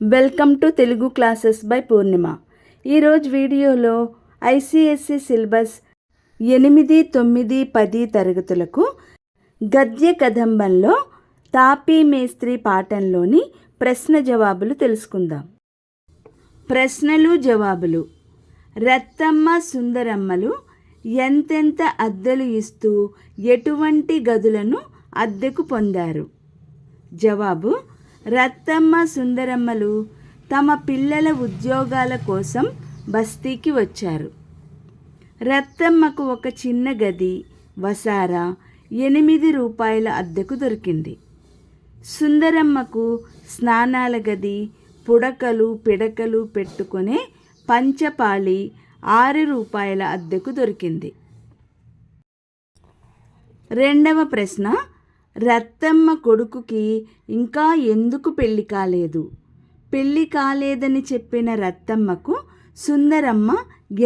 Welcome to Telugu classes by Poornima. ఈరోజు వీడియోలో ICSC syllabus 8, 9, 10 తరగతులకు గద్య కదంబంలో తాపీ మేస్త్రి పాఠంలోని ప్రశ్న జవాబులు తెలుసుకుందాం. ప్రశ్నలు జవాబులు. రత్తమ్మ సుందరమ్మలు ఎంతెంత అద్దెలు ఇస్తూ ఎటువంటి గదులను అద్దెకు పొందారు? జవాబు: రత్తమ్మ సుందరమ్మలు తమ పిల్లల ఉద్యోగాల కోసం బస్తీకి వచ్చారు. రత్తమ్మకు ఒక చిన్న గది వసారా 8 రూపాయల అద్దెకు దొరికింది. సుందరమ్మకు స్నానాల గది, పుడకలు పిడకలు పెట్టుకునే పంచపాళి 6 రూపాయల అద్దెకు దొరికింది. రెండవ ప్రశ్న, రత్తమ్మ కొడుకుకి ఇంకా ఎందుకు పెళ్లి కాలేదు? పెళ్లి కాలేదని చెప్పిన రత్తమ్మకు సుందరమ్మ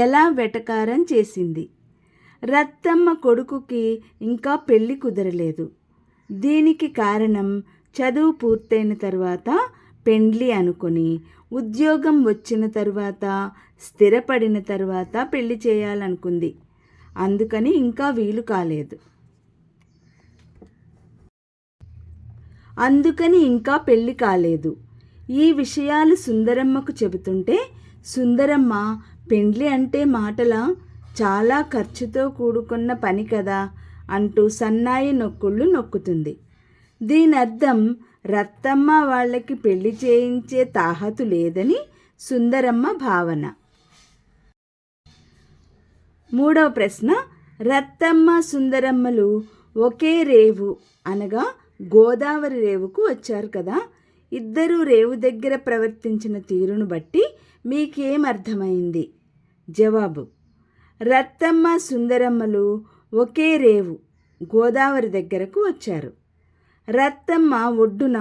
ఎలా వెటకారం చేసింది? రత్తమ్మ కొడుకుకి ఇంకా పెళ్లి కుదరలేదు. దీనికి కారణం చదువు పూర్తయిన తర్వాత పెండ్లి అనుకొని ఉద్యోగం వచ్చిన తర్వాత స్థిరపడిన తర్వాత పెళ్లి చేయాలనుకుంది. అందుకని ఇంకా వీలు కాలేదు. ఈ విషయాలు సుందరమ్మకు చెబుతుంటే సుందరమ్మ పెండ్లి అంటే మాటలా, చాలా ఖర్చుతో కూడుకున్న పని కదా అంటూ సన్నాయి నొక్కుళ్ళు నొక్కుతుంది. దీని అర్థం రత్తమ్మ వాళ్ళకి పెళ్లి చేయించే తాహతు లేదని సుందరమ్మ భావన. మూడవ ప్రశ్న, రత్తమ్మ సుందరమ్మలు ఒకే రేవు అనగా గోదావరి రేవుకు వచ్చారు కదా. ఇద్దరూ రేవు దగ్గర ప్రవర్తించిన తీరును బట్టి మీకేమర్థమైంది? జవాబు: రత్తమ్మ సుందరమ్మలు ఒకే రేవు గోదావరి దగ్గరకు వచ్చారు. రత్తమ్మ ఒడ్డున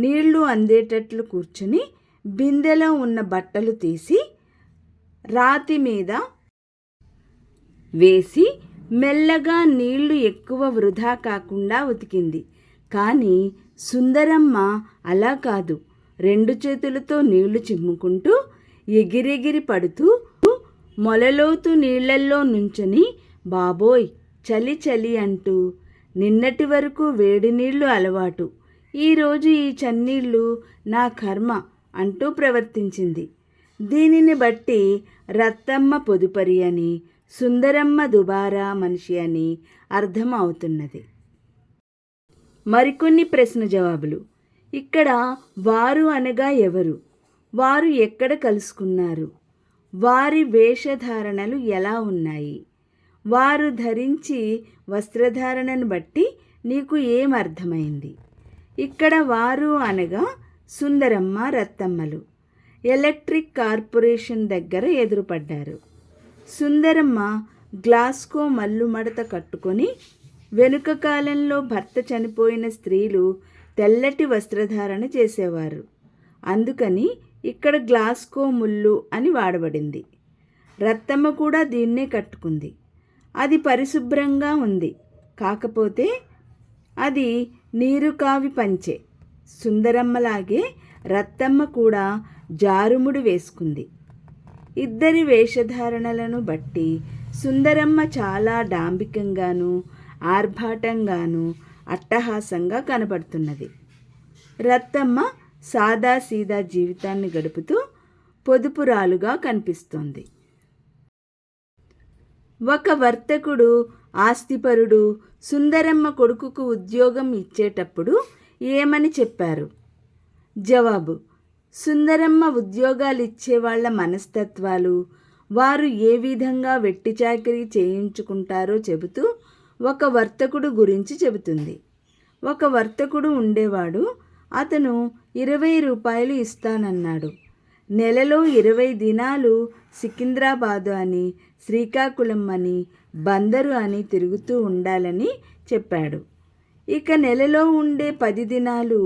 నీళ్లు అందేటట్లు కూర్చుని బిందెలో ఉన్న బట్టలు తీసి రాతి మీద వేసి మెల్లగా నీళ్లు ఎక్కువ వృధా కాకుండా ఉతికింది. కానీ సుందరమ్మ అలా కాదు. 2 చేతులతో నీళ్లు చిమ్ముకుంటూ ఎగిరెగిరి పడుతూ మొలలోతు నీళ్లల్లో నుంచుని బాబోయ్ చలి చలి అంటూ, నిన్నటి వరకు వేడి నీళ్లు అలవాటు, ఈరోజు ఈ చన్నీళ్ళు నా కర్మ అంటూ ప్రవర్తించింది. దీనిని బట్టి రత్తమ్మ పొదుపరి అని, సుందరమ్మ దుబారా మనిషి అని అర్థం అవుతున్నది. మరికొన్ని ప్రశ్న జవాబులు. ఇక్కడ వారు అనగా ఎవరు? వారు ఎక్కడ కలుసుకున్నారు? వారి వేషధారణలు ఎలా ఉన్నాయి? వారు ధరించి వస్త్రధారణను బట్టి నీకు ఏమర్థమైంది? ఇక్కడ వారు అనగా సుందరమ్మ, రత్తమ్మలు ఎలక్ట్రిక్ కార్పొరేషన్ దగ్గర ఎదురుపడ్డారు. సుందరమ్మ గ్లాస్కో మల్లు మడత కట్టుకొని, వెనుక కాలంలో భర్త చనిపోయిన స్త్రీలు తెల్లటి వస్త్రధారణ చేసేవారు. అందుకని ఇక్కడ గ్లాస్కో ముల్లు అని వాడబడింది. రత్తమ్మ కూడా దీన్నే కట్టుకుంది. అది పరిశుభ్రంగా ఉంది. కాకపోతే అది నీరు కావి పంచె. సుందరమ్మలాగే రత్తమ్మ కూడా జారుముడి వేసుకుంది. ఇద్దరి వేషధారణలను బట్టి సుందరమ్మ చాలా డాంబికంగాను ఆర్భాటంగాను అట్టహాసంగా కనబడుతున్నది. రత్తమ్మ సాదాసీదా జీవితాన్ని గడుపుతూ పొదుపురాలుగా కనిపిస్తోంది. ఒక వర్తకుడు, ఆస్తిపరుడు సుందరమ్మ కొడుకుకు ఉద్యోగం ఇచ్చేటప్పుడు ఏమని చెప్పారు? జవాబు: సుందరమ్మ ఉద్యోగాలు ఇచ్చేవాళ్ల మనస్తత్వాలు, వారు ఏ విధంగా వెట్టి చాకిరీ చేయించుకుంటారో చెబుతూ ఒక వర్తకుడు గురించి చెబుతుంది. ఒక వర్తకుడు ఉండేవాడు. అతను 20 రూపాయలు ఇస్తానన్నాడు. నెలలో 20 దినాలు సికింద్రాబాదు అని, శ్రీకాకుళం అని, బందరు అని తిరుగుతూ ఉండాలని చెప్పాడు. ఇక నెలలో ఉండే 10 దినాలు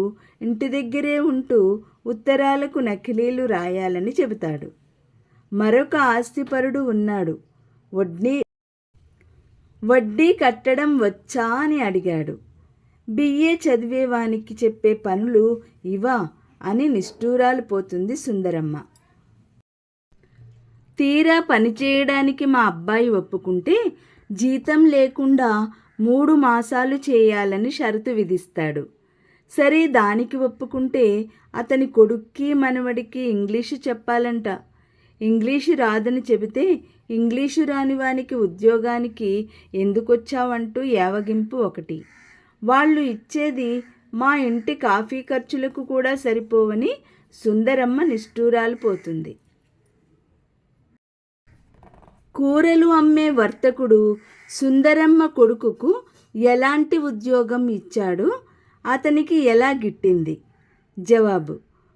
ఇంటి దగ్గరే ఉంటూ ఉత్తరాలకు నకిలీలు రాయాలని చెబుతాడు. మరొక ఆస్తిపరుడు ఉన్నాడు. వడ్డీ కట్టడం వచ్చా అని అడిగాడు. బిఏ చదివేవానికి చెప్పే పనులు ఇవా అని నిష్ఠూరాలు పోతుంది సుందరమ్మ. తీరా పనిచేయడానికి మా అబ్బాయి ఒప్పుకుంటే జీతం లేకుండా 3 మాసాలు చేయాలని షరతు విధిస్తాడు. సరే, దానికి ఒప్పుకుంటే అతని కొడుక్కి మనవడికి ఇంగ్లీషు చెప్పాలంట. ఇంగ్లీషు రాదని చెబితే ఇంగ్లీషు రాని వానికి ఉద్యోగానికి ఎందుకొచ్చావంటూ యావగింపు ఒకటి. వాళ్ళు ఇచ్చేది మా ఇంటి కాఫీ ఖర్చులకు కూడా సరిపోవని సుందరమ్మ నిష్ఠూరాలు పోతుంది. కూరలు అమ్మే వర్తకుడు సుందరమ్మ కొడుకుకు ఎలాంటి ఉద్యోగం ఇచ్చాడు, అతనికి ఎలా గిట్టింది? జవాబు: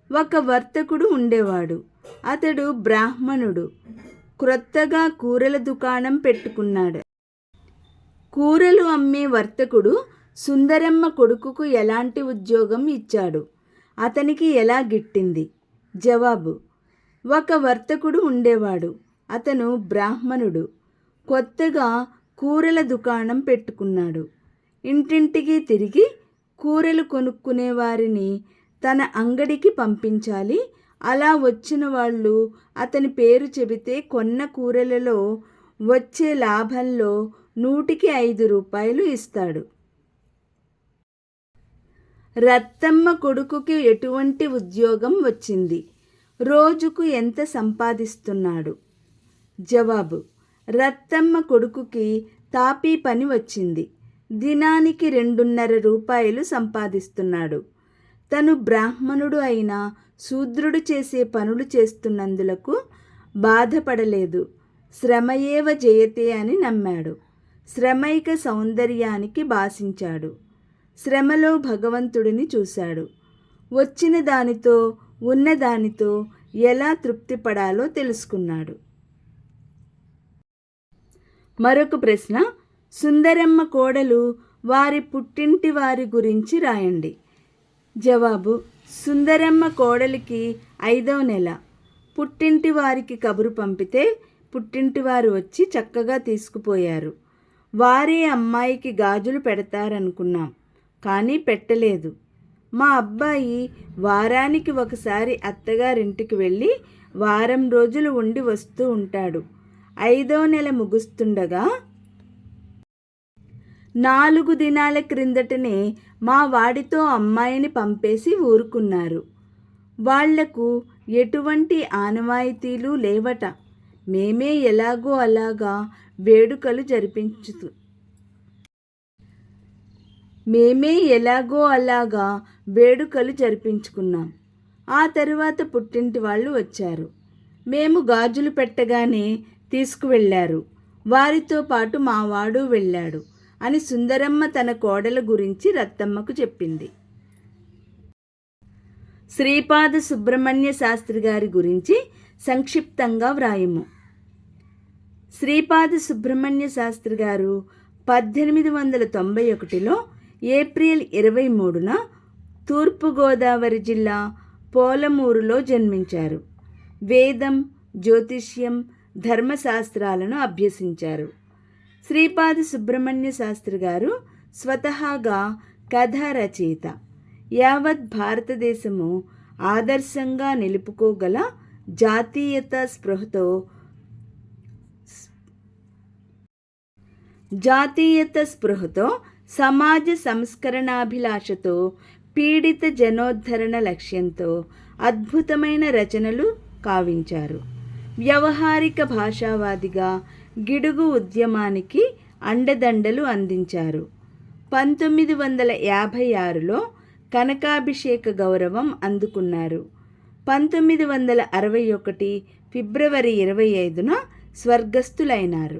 ఒక వర్తకుడు ఉండేవాడు. అతడు బ్రాహ్మణుడు. క్రొత్తగా కూరల దుకాణం పెట్టుకున్నాడు. కూరలు అమ్మే వర్తకుడు సుందరమ్మ కొడుకుకు ఎలాంటి ఉద్యోగం ఇచ్చాడు, అతనికి ఎలా గిట్టింది? జవాబు: ఒక వర్తకుడు ఉండేవాడు. అతను బ్రాహ్మణుడు. కొత్తగా కూరల దుకాణం పెట్టుకున్నాడు. ఇంటింటికి తిరిగి కూరలు కొనుక్కునే వారిని తన అంగడికి పంపించాలి. అలా వచ్చిన వాళ్ళు అతని పేరు చెబితే కొన్న కూరలలో వచ్చే లాభంలో 100కి 5 రూపాయలు ఇస్తాడు. రత్తమ్మ కొడుకుకి ఎటువంటి ఉద్యోగం వచ్చింది? రోజుకు ఎంత సంపాదిస్తున్నాడు? జవాబు: రత్తమ్మ కొడుకుకి తాపీ పని వచ్చింది. దినానికి 2.5 రూపాయలు సంపాదిస్తున్నాడు. తను బ్రాహ్మణుడు అయినా శూద్రుడు చేసే పనులు చేస్తున్నందులకు బాధపడలేదు. శ్రమయేవ జయతే అని నమ్మాడు. శ్రమైక సౌందర్యానికి భాషించాడు. శ్రమలో భగవంతుడిని చూశాడు. వచ్చిన దానితో ఉన్నదానితో ఎలా తృప్తిపడాలో తెలుసుకున్నాడు. మరొక ప్రశ్న: సుందరమ్మ కోడలు వారి పుట్టింటి వారి గురించి రాయండి. జవాబు: సుందరమ్మ కోడలికి 5వ నెల. పుట్టింటి వారికి కబురు పంపితే పుట్టింటి వారు వచ్చి చక్కగా తీసుకుపోయారు. వారే అమ్మాయికి గాజులు పెడతారనుకున్నాం, కానీ పెట్టలేదు. మా అబ్బాయి వారానికి ఒకసారి అత్తగారింటికి వెళ్ళి వారం రోజులు ఉండి వస్తూ ఉంటాడు. 5వ నెల ముగుస్తుండగా 4 దినాల క్రిందటనే మా వాడితో అమ్మాయిని పంపేసి ఊరుకున్నారు. వాళ్లకు ఎటువంటి ఆనవాయితీలు లేవట. మేమే ఎలాగో అలాగా వేడుకలు జరిపించుకున్నాం. ఆ తరువాత పుట్టింటి వాళ్ళు వచ్చారు. మేము గాజులు పెట్టగానే తీసుకువెళ్ళారు. వారితో పాటు మా వాడు వెళ్ళాడు అని సుందరమ్మ తన కోడల గురించి రత్తమ్మకు చెప్పింది. శ్రీపాద సుబ్రహ్మణ్య శాస్త్రి గారి గురించి సంక్షిప్తంగా వ్రాయము. శ్రీపాద సుబ్రహ్మణ్య శాస్త్రి గారు 1891లో ఏప్రిల్ 23న తూర్పుగోదావరి జిల్లా పోలమూరులో జన్మించారు. వేదం, జ్యోతిష్యం, ధర్మశాస్త్రాలను అభ్యసించారు. శ్రీపాద సుబ్రహ్మణ్య శాస్త్రి గారు స్వతహాగా కథా రచయిత. యావత్ భారతదేశము ఆదర్శంగా నిలుపుకోగల జాతీయత స్పృహతో సమాజ సంస్కరణాభిలాషతో పీడిత జనోద్ధరణ లక్ష్యంతో అద్భుతమైన రచనలు కావించారు. వ్యవహారిక భాషావాదిగా గిడుగు ఉద్యమానికి అండదండలు అందించారు. 1956లో కనకాభిషేక గౌరవం అందుకున్నారు. 1961 ఫిబ్రవరి 25న స్వర్గస్థులైనారు.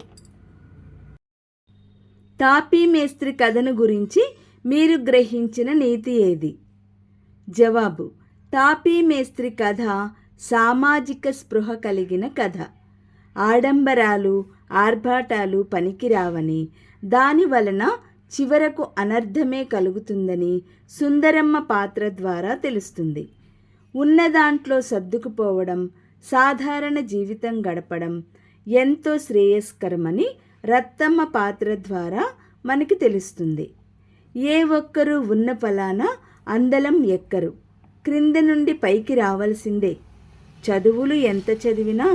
తాపీ మేస్త్రి కథను గురించి మీరు గ్రహించిన నీతి ఏది? జవాబు: తాపీ మేస్త్రి కథ సామాజిక స్పృహ కలిగిన కథ. ఆడంబరాలు, ఆర్భాటాలు పనికిరావని, దాని వలన చివరకు అనర్థమే కలుగుతుందని సుందరమ్మ పాత్ర ద్వారా తెలుస్తుంది. ఉన్న దాంట్లో సర్దుకుపోవడం, సాధారణ జీవితం గడపడం ఎంతో శ్రేయస్కరమని రత్తమ్మ పాత్ర ద్వారా మనకి తెలుస్తుంది. ఏ ఒక్కరూ ఉన్న ఫలాన అందలం ఎక్కరు, క్రింద నుండి పైకి రావాల్సిందే. చదువులు ఎంత చదివినా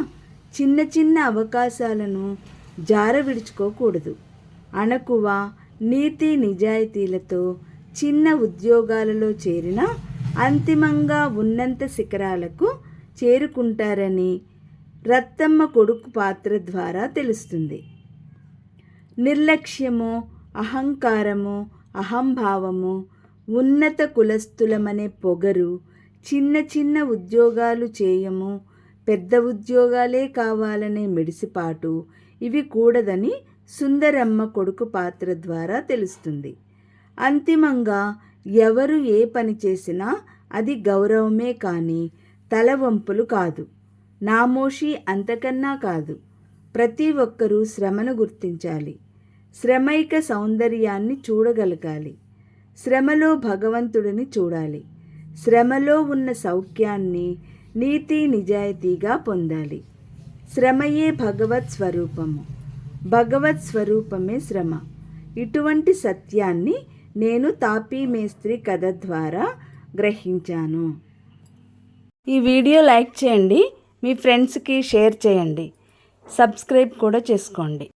చిన్న చిన్న అవకాశాలను జార విడుచుకోకూడదు. అణకువ, నీతి నిజాయితీలతో చిన్న ఉద్యోగాలలో చేరినా అంతిమంగా ఉన్నంత శిఖరాలకు చేరుకుంటారని రత్తమ్మ కొడుకు పాత్ర ద్వారా తెలుస్తుంది. నిర్లక్ష్యము, అహంకారము, అహంభావము, ఉన్నత కులస్థులమనే పొగరు, చిన్న చిన్న ఉద్యోగాలు చేయము, పెద్ద ఉద్యోగాలే కావాలనే మిడిసిపాటు ఇవి కూడదని సుందరమ్మ కొడుకు పాత్ర ద్వారా తెలుస్తుంది. అంతిమంగా ఎవరు ఏ పని చేసినా అది గౌరవమే కానీ తలవంపులు కాదు, నామోషి అంతకన్నా కాదు. ప్రతి ఒక్కరూ శ్రమను గుర్తించాలి, శ్రమైక సౌందర్యాన్ని చూడగలగాలి, శ్రమలో భగవంతుడిని చూడాలి, శ్రమలో ఉన్న సౌఖ్యాన్ని నీతి నిజాయితీగా పొందాలి. శ్రమయే భగవత్ స్వరూపము, భగవత్ స్వరూపమే శ్రమ. ఇటువంటి సత్యాన్ని నేను తాపీ మేస్త్రి కథ ద్వారా గ్రహించాను. ఈ వీడియో లైక్ చేయండి, మీ ఫ్రెండ్స్కి షేర్ చేయండి, సబ్స్క్రైబ్ కూడా చేసుకోండి.